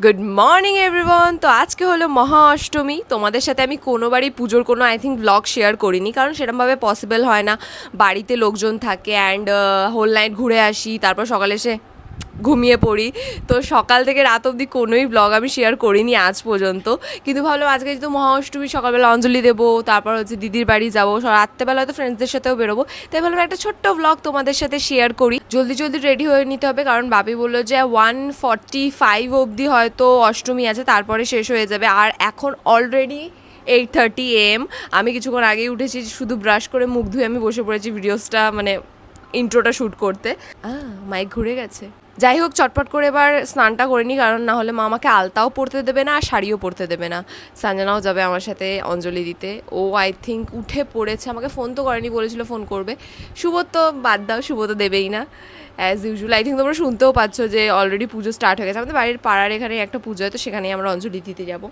Good morning everyone. তো আজকে হলো মহা অষ্টমী। তোমাদের সাথে আমি কোনোবারই পুজোর কোনো ব্লগ শেয়ার করিনি, কারণ সেরকমভাবে পসিবল হয় না। বাড়িতে লোকজন থাকে অ্যান্ড হোল নাইট ঘুরে আসি, তারপর সকালে এসে ঘুমিয়ে পড়ি। তো সকাল থেকে রাত অবধি কোনোই ব্লগ আমি শেয়ার করিনি আজ পর্যন্ত। কিন্তু ভাবলাম আজকে যেহেতু মহা অষ্টমী, সকালবেলা অঞ্জলি দেবো, তারপর হচ্ছে দিদির বাড়ি যাবো, রাত্রেবেলা হয়তো ফ্রেন্ডসদের সাথেও বেরোবো। তাই ভাবলাম একটা ছোট্ট ব্লগ তোমাদের সাথে শেয়ার করি। জলদি জলদি রেডি হয়ে নিতে হবে, কারণ বাপি বললো যে 1:45 অবধি হয়তো অষ্টমী আছে, তারপরে শেষ হয়ে যাবে। আর এখন অলরেডি 8:30 AM। আমি কিছুক্ষণ আগেই উঠেছি, শুধু ব্রাশ করে মুখ ধুয়ে আমি বসে পড়েছি ভিডিওসটা মানে ইন্ট্রোটা শ্যুট করতে। মাইক ঘুরে গেছে। যাই হোক, চটপট করে এবার স্নানটা করে নিই, কারণ না হলে মা আমাকে আলতাও পরতে দেবে না আর শাড়িও পরতে দেবে না। সঞ্জনাও যাবে আমার সাথে অঞ্জলি দিতে। ও আই থিঙ্ক উঠে পড়েছে, আমাকে ফোন তো করেনি, বলেছিল ফোন করবে। শুভ তো বাদ দাও, শুভ তো দেবেই না অ্যাজ ইউজুয়াল। আই থিঙ্ক তোমরা শুনতেও পাচ্ছ যে অলরেডি পুজো স্টার্ট হয়ে গেছে। আমাদের বাড়ির পাড়ার এখানে একটা পুজো হয়, তো সেখানেই আমরা অঞ্জলি দিতে যাব।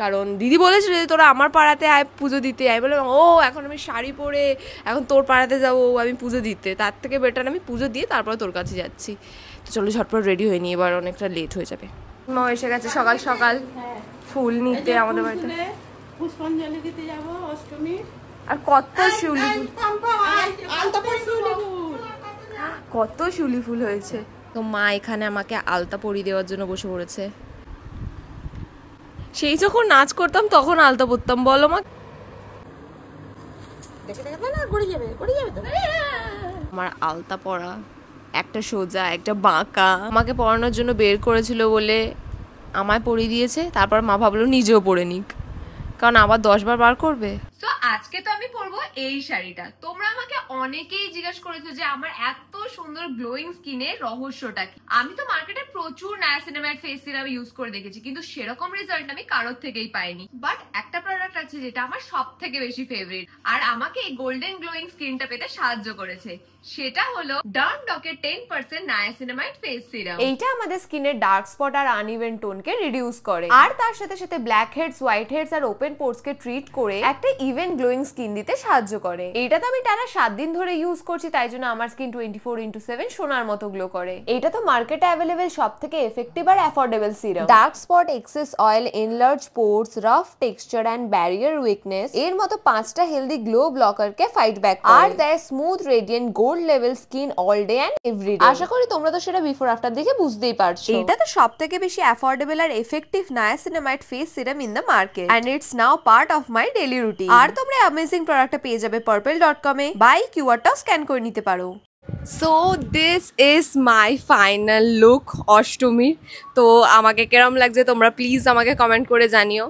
কারণ দিদি বলেছিল যে তোরা আমার পাড়াতে আয় পুজো দিতে। আমি বললাম ও এখন আমি শাড়ি পরে এখন তোর পাড়াতে যাবো আমি পুজো দিতে, তার থেকে বেটার আমি পুজো দিয়ে তারপর তোর কাছে যাচ্ছি। তো চলো ঝটপট রেডি হয়ে নিই, এবার অনেকটা লেট হয়ে যাবে। মা এসে গেছে সকাল সকাল ফুল নিতে আমাদের বাড়িতে। পুষ্পাঞ্জলি দিতে যাব অষ্টমী। আর কত শিউলি ফুল হয়েছে। তো মা এখানে আমাকে আলতা পরিয়ে দেওয়ার জন্য বসে পড়েছে। সেই যখন নাচ করতাম তখন আলতা পরতাম, বলো মা। আমার আলতা পরা একটা সোজা একটা বাঁকা, আমাকে পড়ানোর জন্য বের করেছিল বলে আমায় পরিয়ে দিয়েছে। তারপর মা ভাবলো নিজেও পরে নিক, কারণ আবার 10 বার বার করবে। তো আজকে তো আমি পরবো এই শাড়িটা। তোমরা আমাকে অনেকেই জিজ্ঞেস করেছো যে আমার এত সুন্দর গ্লোয়িং স্কিনের রহস্যটা কি। আমি তো মার্কেটে প্রচুর নায়াসিনামাইড ফেস সিরাম ইউজ করে দেখেছি, কিন্তু সেরকম রেজাল্ট আমি কারোর থেকেই পাইনি। বাট একটা প্রোডাক্ট আছে যেটা আমার সব থেকে বেশি ফেভারিট, আর আমাকে এই গোল্ডেন গ্লোয়িং স্কিনটা পেতে সাহায্য করেছে। সেটা হলো ডার্ক ডকের 10% নায়াসিনামাইড ফেস সিরাম। এইটা আমাদের স্কিনের ডার্ক স্পট আর আনইভেন টোনকে রিডিউস করে, আর তার সাথে সাথে black heads, white heads are open পোরস K treat করে একটা ইভেন গ্লোয়িং স্কিন দিতে সাহায্য করে। এইটা তো আমি টানা 7 দিন ধরে ইউজ করছি, তাই জন্য আমার স্কিন 24/7 সোনার মতো গ্লো করে। এটা তো মার্কেটে অ্যাভেলেবেল সব থেকে এফেক্টিভ আর affordable serum. Dark spot, excess oil, enlarged pores, rough texture and barrier weakness এর মতো 5টা হেলদি গ্লো ব্লকার কে ফাইট ব্যাক করে, আর দেয় smooth radiant gold level skin all day and every day. আশা করি তোমরা তো সেটা বিফোর আফটার দেখে বুঝতেই পারছো। এটা তো সবথেকে বেশি অ্যাফোর্ডেবল আর effective niacinamide face serum in the market, and it's now part of my daily routine. আর তোমরা অ্যামেজিং প্রোডাক্টটা পেয়ে যাবে purple.com এ। বাই কিউআরটাও স্ক্যান করে নিতে পারো। So this is my final look অষ্টমীর। তো আমাকে কেরম লাগছে তোমরা প্লিজ আমাকে কমেন্ট করে জানিও।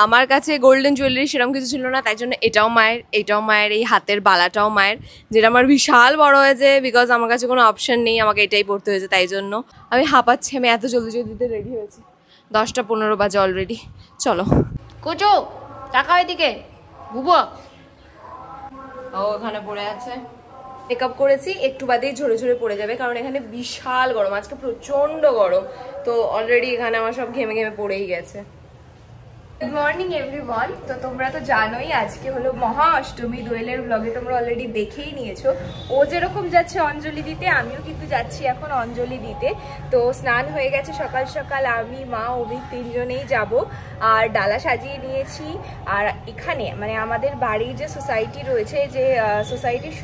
আমার কাছে গোল্ডেন জুয়েলারি সেরকম কিছু ছিল না, তাই জন্য এটাও মায়ের, এটাও মায়ের, এই হাতের বালাটাও মায়ের, যেটা আমার বিশাল বড় হয়েছে বিকজ আমার কাছে কোনো অপশন নেই, আমাকে এটাই পড়তে হয়েছে। তাই জন্য আমি হাঁপাচ্ছি, আমি এত জলদি জলদিতে রেডি হয়েছি। 10:15 বাজে অলরেডি। চলো কোচো টাকা এদিকে বুবো। ও ওখানে পড়ে আছে। মেকআপ করেছি, একটু বাদেই ঝরে ঝরে পড়ে যাবে, কারণ এখানে বিশাল গরম, আজকে প্রচন্ড গরম। তো অলরেডি এখানে আমার সব ঘেমে ঘেমে পড়েই গেছে। Good morning everyone. তো তোমরা তো জানোই আজকে হলো মহা অষ্টমী। দোয়েলের ব্লগে তোমরা অলরেডি দেখেই নিয়েছো। ও যেরকম যাচ্ছে অঞ্জলি দিতে, আমিও কিন্তু যাচ্ছি এখন অঞ্জলি দিতে। তো স্নান হয়ে গেছে সকাল সকাল, আমি মা অভিক 3 জনেই যাব। আর ডালা সাজিয়ে নিয়েছি। আর এখানে মানে আমাদের বাড়ির যে সোসাইটি রয়েছে, যে সোসাইটির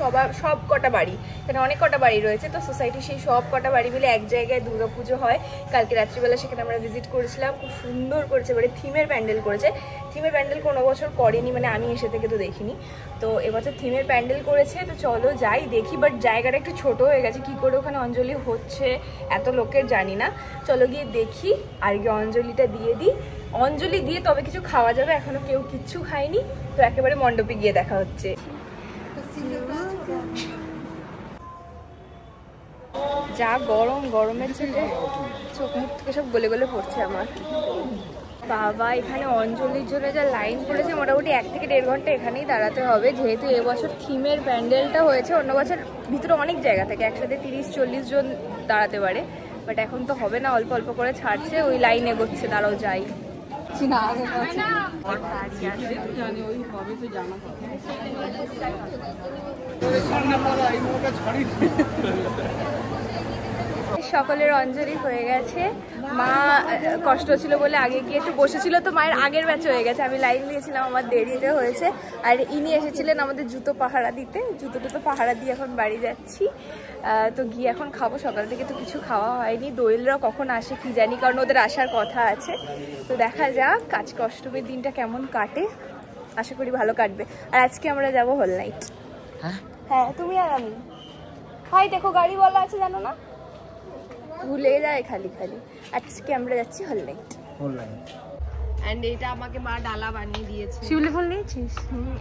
সব কটা বাড়ি, এখানে অনেক কটা বাড়ি রয়েছে, তো সোসাইটির সেই সব কটা বাড়ি মিলে এক জায়গায় দুর্গাপুজো হয়। কালকে রাত্রিবেলা সেখানে আমরা ভিজিট করেছিলাম, খুব সুন্দর করেছে। এবারে থিমের প্যান্ডেল করেছে। থিমের প্যান্ডেল কোনো বছর করেনি, মানে আমি এসে থেকে তো দেখিনি। তো এবছর থিমের প্যান্ডেল করেছে, তো চলো যাই দেখি। বাট জায়গাটা একটু ছোট হয়ে গেছে, কি করে ওখানে অঞ্জলি হচ্ছে এত লোকের জানি না। চলো গিয়ে দেখি, আর গিয়ে অঞ্জলিটা দিয়ে দিই। অঞ্জলি দিয়ে তবে কিছু খাওয়া যাবে, এখনো কেউ কিচ্ছু খায়নি। তো একেবারে মণ্ডপে গিয়ে দেখা হচ্ছে। যা গরম, গরমের জন্য চোখ মুখ থেকে সব গলে গলে পড়ছে আমার। বাবা এখানে অঞ্জলির জন্য যা লাইন পড়েছে, মোটামুটি 1 থেকে 1.5 ঘন্টা এখানেই দাঁড়াতে হবে, যেহেতু এবছর থিমের প্যান্ডেলটা হয়েছে। অন্য বছর ভিতরে অনেক জায়গা থেকে একসাথে 30-40 জন দাঁড়াতে পারে, বাট এখন তো হবে না, অল্প অল্প করে ছাড়ছে, ওই লাইন এগোচ্ছে। তারাও যাই সকলের অঞ্জলি হয়ে গেছে। মা কষ্ট ছিল বলে আগে গিয়ে একটু বসেছিল, তো মায়ের আগের ব্যাচ হয়ে গেছে, আমি লাইন দিয়েছিলাম, আমার দেরিতে হয়েছে। আর ইনি এসেছিলেন আমাদের জুতো পাহারা দিতে, জুতো পাহারা দিয়ে এখন বাড়ি যাচ্ছি। তো গিয়ে এখন খাবো, সকাল থেকে তো কিছু খাওয়া হয়নি। দোয়েলরা কখন আসে কি জানি, কারণ ওদের আসার কথা আছে। তো দেখা যাক আজকে অষ্টমীর দিনটা কেমন কাটে, আশা করি ভালো কাটবে। আর আজকে আমরা যাব হল নাইট। হ্যাঁ তুমি আর আমি। ভাই দেখো গাড়ি বলা আছে জানো না, ভুলে যায় খালি খালি। আজকে আমরা যাচ্ছি হল নাইট। এন্ড এটা আমাকে মা ডালা বানিয়ে দিয়েছে। শিউলি ফুল নিয়েছিস?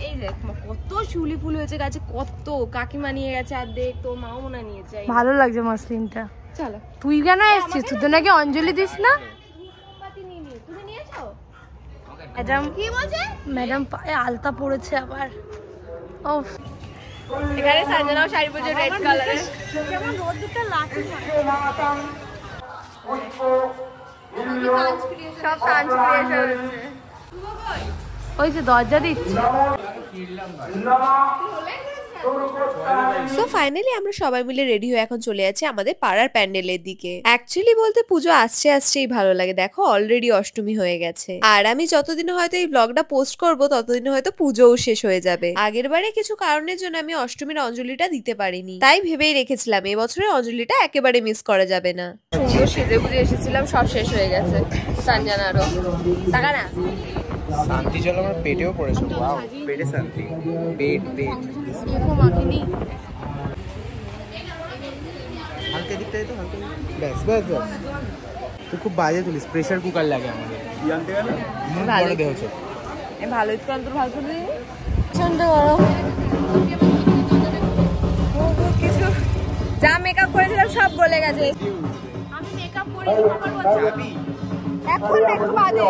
এই দেখ কত শিউলি ফুল হয়েছে গাছে, কত। কাকিমা নিয়ে গেছে অর্ধেক, তোর মাও মনে নিয়েছে। ভালো লাগছে মাসলিনটা। চলো। তুই কেন এসেছিস? তুই তো নাকি অঞ্জলি দিস না। তুমি নিয়েছো? ম্যাডাম কি বলছে? ম্যাডাম পায়ে আলতা পড়েছে আবার। ও এখানে সঞ্জনাও শাড়ি পরেছে রেড কালারের। কেমন রোদটা লাগছে। সব সানস ক্রিয়েশন হচ্ছে। ওই যে দরজা দিচ্ছে। সো ফাইনালি আমরা সবাই মিলে রেডি হয়ে এখন চলে যাচ্ছি আমাদের পাড়ার প্যান্ডেলের দিকে। অ্যাকচুয়ালি বলতে পুজো আসছে আসছেই ভালো লাগে, দেখো অলরেডি অষ্টমী হয়ে গেছে। আর আমি যতদিন হয়তো এই ব্লগটা পোস্ট করব ততদিন হয়তো পুজোও শেষ হয়ে যাবে। আগের বারে কিছু কারণের জন্য আমি অষ্টমীর অঞ্জলিটা দিতে পারিনি, তাই ভেবেই রেখেছিলাম এবছরের অঞ্জলিটা একেবারে মিস করা যাবে না। সুন্দর সেজে গুজে এসেছিলাম, সব শেষ হয়ে গেছে। সঞ্জনারও টাকা না শান্তি জল আমার পেটেও পড়েছে। ওয়াও, পেটে শান্তি। পেট হালকা দিকটা তো হালকা। ব্যাস ব্যাস ব্যাস। তুই খুব বাজে তুলিস, প্রেসার কুকার লাগে আমাদের। কি আনতে গেল? ভালো দেহ হচ্ছে। ভালোই তো অন্তর ভালো করে প্রচন্ড গরম। কিছু যা মেকআপ করেছিলাম সব বলে গেছে। আমি মেকআপ করিনি, যাবি? এখন একটু বাদে,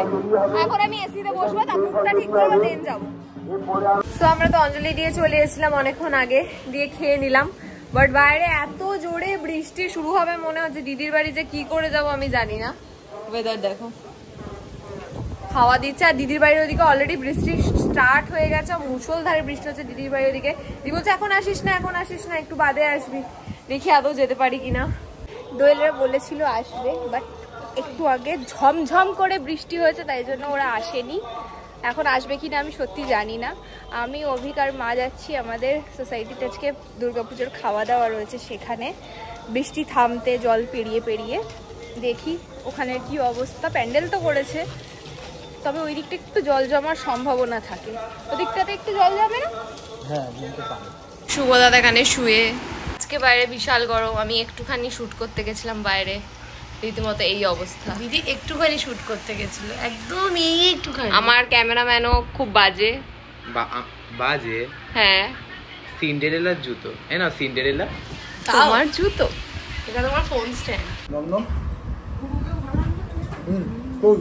এখন আমি এসিতে বসবো, তারপর মুখটা ঠিক করবো, দেন যাবো। সো আমরা তো অঞ্জলি দিয়ে চলে এসেছিলাম অনেকক্ষণ আগে, দিয়ে খেয়ে নিলাম। বাট বাইরে এত জোরে বৃষ্টি শুরু হবে মনে হচ্ছে, দিদির বাড়ি যে কি করে যাবো আমি জানি না। ওয়েদার দেখো, হাওয়া দিচ্ছে, আর দিদির বাড়ির ওদিকে অলরেডি বৃষ্টি স্টার্ট হয়ে গেছে, মুষলধারে বৃষ্টি হচ্ছে দিদির বাড়ির ওদিকে। দিদি বলছে এখন আসিস না, এখন আসিস না, একটু বাদে আসবি। দেখি আদৌ যেতে পারি কিনা। দোয়েলরা বলেছিল আসবে, বাট একটু আগে ঝমঝম করে বৃষ্টি হয়েছে, তাই জন্য ওরা আসেনি। এখন আসবে কিনা আমি সত্যি জানি না। আমি অভিক আর মা যাচ্ছি আমাদের সোসাইটিতে, আজকে দুর্গাপুজোর খাওয়া দাওয়া রয়েছে সেখানে। বৃষ্টি থামতে জল পেরিয়ে পেরিয়ে দেখি ওখানের কি অবস্থা। প্যান্ডেল তো করেছে, তবে ওই দিকটা একটু জল জমার সম্ভাবনা থাকে। ওদিকটাতে একটু জল জমে না? হ্যাঁ, বলতে পারি। শুভ দাদা এখানে শুয়ে। আজকে বাইরে বিশাল গরম, আমি একটুখানি শুট করতে গেছিলাম বাইরে, রীতিমতো এই অবস্থা। দিদি একটুখানি শুট করতে গেছিল, একদম এই একটুখানি। আমার ক্যামেরাম্যানও খুব বাজে। বাজে? হ্যাঁ, সিন্ডারেলার জুতো। এ না সিন্ডারেলা। তোমার জুতো, এটা তোমার ফোন স্ট্যান্ড। নম কই?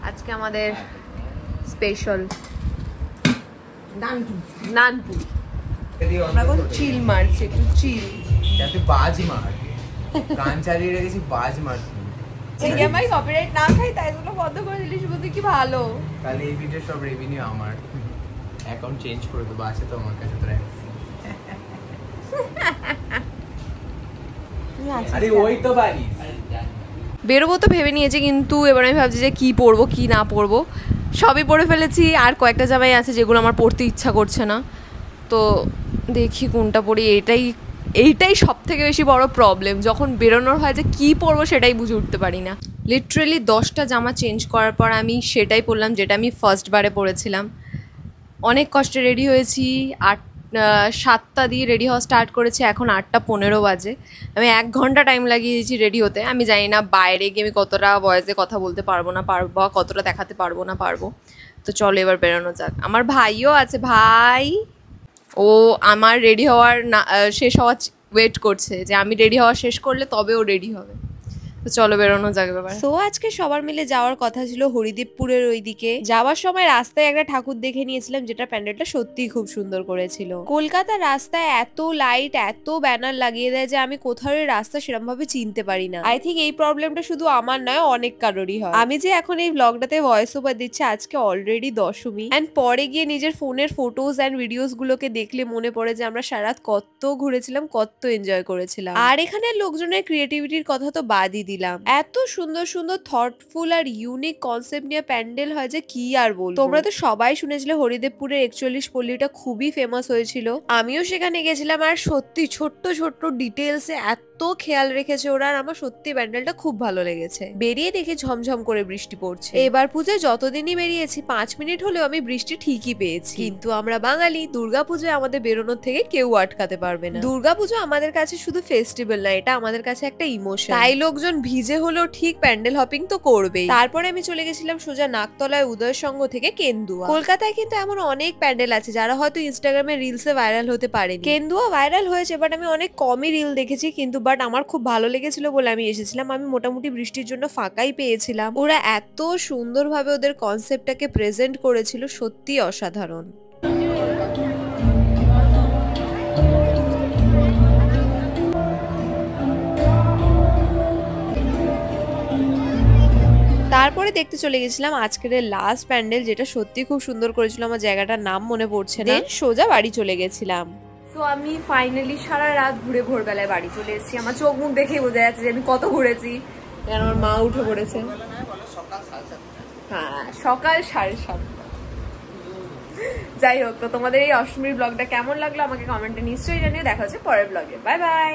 আজকে আমাদের স্পেশাল নানপুরি। আমরা এখন চিল মারছি, একটু চিল। যাতে বাজ মার, গান চালিয়ে রেখেছি, বাজ মার। এই আমি কপিরাইট না খাই তাই জন্য বন্ধ করে দিলি। শুভ তুই কি ভালো। তাহলে এই ভিডিও সব রেভিনিউ আমার। অ্যাকাউন্ট চেঞ্জ করে দেবো, আছে তো আমার কাছে তোরা। আরে ওই তো বাড়ি। বেরোবো তো ভেবে নিয়েছি, কিন্তু এবার আমি ভাবছি যে কি পরবো কি না পরবো। সবই পরে ফেলেছি, আর কয়েকটা জামাই আছে যেগুলো আমার পরতে ইচ্ছা করছে না। তো দেখি কোনটা পরি। এইটাই সব থেকে বেশি বড় প্রবলেম, যখন বেরোনোর হয় যে কী পরবো সেটাই বুঝে উঠতে পারি না। লিটারেলি 10টা জামা চেঞ্জ করার পর আমি সেটাই পরলাম যেটা আমি ফার্স্ট বারে পরেছিলাম। অনেক কষ্টে রেডি হয়েছি, 7টা দিয়ে রেডি হওয়া স্টার্ট করেছি, এখন 8:15 বাজে। আমি 1 ঘন্টা টাইম লাগিয়ে দিয়েছি রেডি হতে। আমি জানি না বাইরে গিয়ে আমি কতটা ভয়েসে কথা বলতে পারবো না পারবো, কতটা দেখাতে পারবো না পারবো। তো চলো এবার বেরোনো যাক। আমার ভাইও আছে, ভাই ও আমার রেডি হওয়ার শেষ হওয়া ওয়েট করছে, যে আমি রেডি হওয়া শেষ করলে তবে ও রেডি হবে। তো চলো বেরোনো যাক ব্যাপার। সো আজকে সবার মিলে যাওয়ার কথা ছিল হরিদেবপুরের ওইদিকে। যাওয়ার সময় রাস্তায় একটা ঠাকুর দেখে নিয়েছিলাম, যেটা প্যান্ডেলটা সত্যিই খুব সুন্দর করেছিল। কলকাতার রাস্তায় এত লাইট, এত ব্যানার লাগিয়ে দেয় যে আমি কোথাও রাস্তা সেরকম ভাবে চিনতে পারি না। আই থিঙ্ক এই প্রবলেমটা শুধু আমার নয়, অনেক কারোরই হয়। আমি যে এখন এই ব্লগটাতে ভয়েস ওভার দিচ্ছি, আজকে অলরেডি দশমী, এন্ড পরে গিয়ে নিজের ফোনের ফটোজ এন্ড ভিডিওস গুলোকে দেখলে মনে পড়ে যে আমরা সারা রাত কত ঘুরেছিলাম, কত এনজয় করেছিলাম। আর এখানে লোকজনের ক্রিয়েটিভিটির কথা তো বাদই দিলাম। এত সুন্দর সুন্দর থটফুল আর ইউনিক কনসেপ্ট নিয়ে প্যান্ডেল হয় যে কি আর বলবো। তোমরা তো সবাই শুনেছিলে হরিদেবপুরের 41 পল্লীটা খুবই ফেমাস হয়েছিল। আমিও সেখানে গেছিলাম, আর সত্যি ছোট্ট ছোট্ট ডিটেলসে এত খেয়াল রেখেছে ওরা, আর আমার সত্যি প্যান্ডেলটা খুব ভালো লেগেছে। বেরিয়ে দেখি ঝমঝম করে বৃষ্টি পড়ছে। এবার পুজোয় যতদিনই বেরিয়েছি 5 মিনিট হলেও আমি বৃষ্টি ঠিকই পেয়েছি। কিন্তু আমরা বাঙালি, দুর্গাপুজোয় আমাদের বেরোনোর থেকে কেউ আটকাতে পারবে না। দুর্গাপুজো আমাদের কাছে শুধু ফেস্টিভ্যাল না, এটা আমাদের কাছে একটা ইমোশন। তাই লোকজন ভিজে হলেও ঠিক প্যান্ডেল হপিং তো করবেই। তারপরে আমি চলে গেছিলাম সোজা নাকতলায় উদয় সংঘ থেকে কেন্দুয়া। কলকাতায় কিন্তু এমন অনেক প্যান্ডেল আছে যারা হয়তো ইনস্টাগ্রামে রিলসে ভাইরাল হতে পারেনি। কেন্দুয়া ভাইরাল হয়েছে, বাট আমি অনেক কমই রিল দেখেছি, কিন্তু বাট আমার খুব ভালো লেগেছিল বলে আমি এসেছিলাম। আমি মোটামুটি বৃষ্টির জন্য ফাঁকাই পেয়েছিলাম। ওরা এত সুন্দরভাবে ওদের কনসেপ্টটাকে প্রেজেন্ট করেছিল, সত্যি অসাধারণ। তারপরে দেখতে চলে গেছিলাম আজকের লাস্ট প্যান্ডেল, যেটা সত্যি খুব সুন্দর করেছিল। আমার জায়গাটার নাম মনে পড়ছে না। সোজা বাড়ি চলে গেছিলাম। তো আমি ফাইনালি সারা রাত ঘুরে ভোরবেলায় বাড়ি চলে এসেছি। আমার চোখ মুখ দেখেই বোঝা যাচ্ছে যে আমি কত ঘুরেছি। আমার মা উঠে পড়েছে। হ্যাঁ, সকাল 7:30। যাই হোক, তো তোমাদের এই অষ্টমীর ব্লগটা কেমন লাগলো আমাকে কমেন্টে নিশ্চয়ই জানিয়ে। দেখা হচ্ছে পরের ব্লগে। Bye bye.